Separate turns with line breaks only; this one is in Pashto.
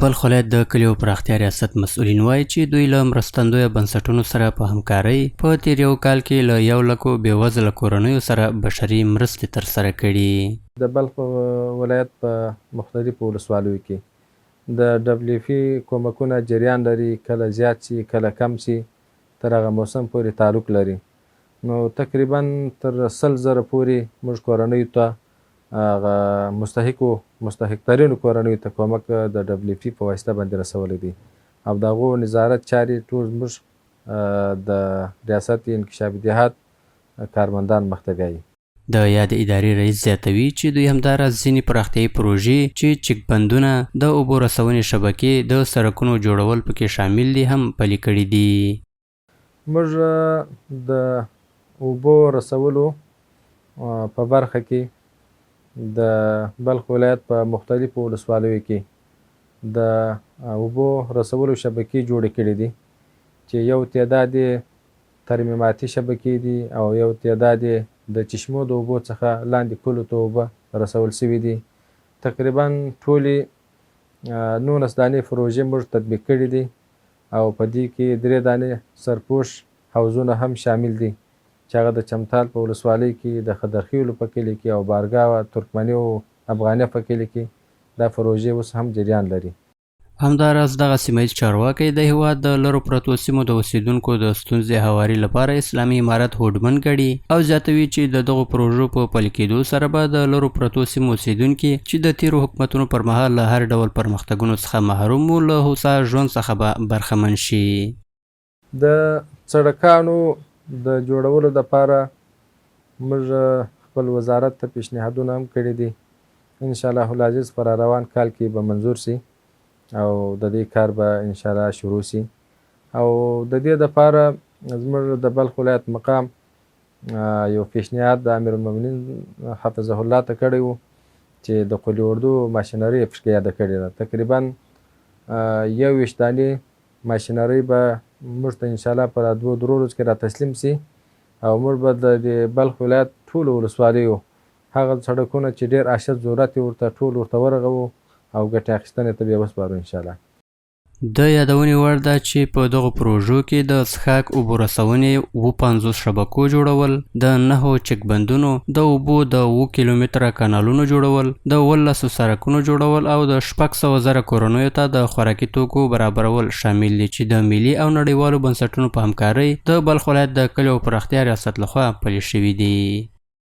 بلخ ولایت د کلیو پراختیا ریاست مسؤلین وایي چې دوی له مرستندویه بنسټونو سره په همکارۍ په تیر یو کال کې له 1 لکو بېوزله کورنیو سره بشري مرستې ترسره کړي.
د بلخ ولایت په مختلفو ولسوالیو کې د WFP کومکونه جریان لري، کله زیات شي کله کم شي، تر هغه موسم پورې تعلق لري. نو تقریبا تر 100,000 پورې موږ کورنیو ته مستحق ترینو کورنیو ته کومک د WFP په واسطه باندې رسولی دی او د هغو نظارت چارې ټول موږ د ریاست انکشاف دیهات کارمندان مخته بیایي.
د یاد ادارې رئیس زیاتوي چې دوی همداراز ځینې پراختیایي پروژې چې چک بندونه، د اوبو رسونې شبکې، د سړکونو جوړول پکې شامل دي هم پلي کړي دي.
موږ د اوبو رسولو په برخه کې د بلخ ولایت په مختلفو ولسوالیو کې د اوبو رسولو شبکې جوړې کړي دي چې یو تعداد یې ترمیماتي شبکې دي او یو تعداد یې د چشمو د اوبو څخه لاندې کلو ته اوبه رسول شوي دي. تقریبا ټولې 19 دانې پروژې موږ تطبیق کړي دي او په دې کې 3 دانې سرپوش حوضونه هم شامل دي چې هغه د چمتال په ولسوالۍ کې د خدرخیلو په کلي کې او بارګاوه، ترکمني او افغانیه په کلي کې دا پروژې اوس هم جریان لري.
همداراز دغه سیمه ییز چارواکی د هیواد د لرو پرتو سیمو د اوسیدونکو د ستونزې هواري لپاره اسلامي امارت هوډمن ګڼي او زیاتوي چې د دغو پروژو په پلي کېدو سره به د لرو پرتو سیمو اوسیدونکي چې د تیرو حکومتونو پر مهال له هر ډول پرمختګونو څخه محروم وو، له هوسا ژوند څخه به برخمن شي.
د سړکانو د جوړولو دپاره موږ خپل وزارت ته پیشنهادونه هم کړي دي. انشاءالله العزیز پر روان کال کې به منظور سي او د دې کار به انشاءالله شروع سي. او د دې دپاره زموږ د بلخ ولایت مقام یو پیشنهاد د امیر المؤمنین حفظه الله ته کړی و چې د قلي اردو ماشینرۍ یې پکې یاده کړې ده. تقریبا 21 دانې ماشینرۍ به موږ ته انشاءالله په 2-3 ورځو کې را تسلیم سي او موږ به د بلخ ولایت ټولو ولسوالیو هغه سړکونه چې ډېر اشد ضرورت یې ورته ټول ورته ورغوو او ګټې اخیستنې ته بیا وسپارو انشاءالله.
د یادونې وړ ده چې په دغو پروژو کې د څښاک اوبو رسونې 50 شبکو جوړول، د 9 چک بندونو، د اوبو د 7 کیلومتره کانالونو جوړول، د 18 سړکونو جوړول او د 600,000 کورنیو ته د خوراکي توکو برابرول شامل دي چې د ملي او نړیوالو بنسټونو په همکارۍ د بلخ ولایت د کلیو پراختیا ریاست لخوا پلي شوي دي.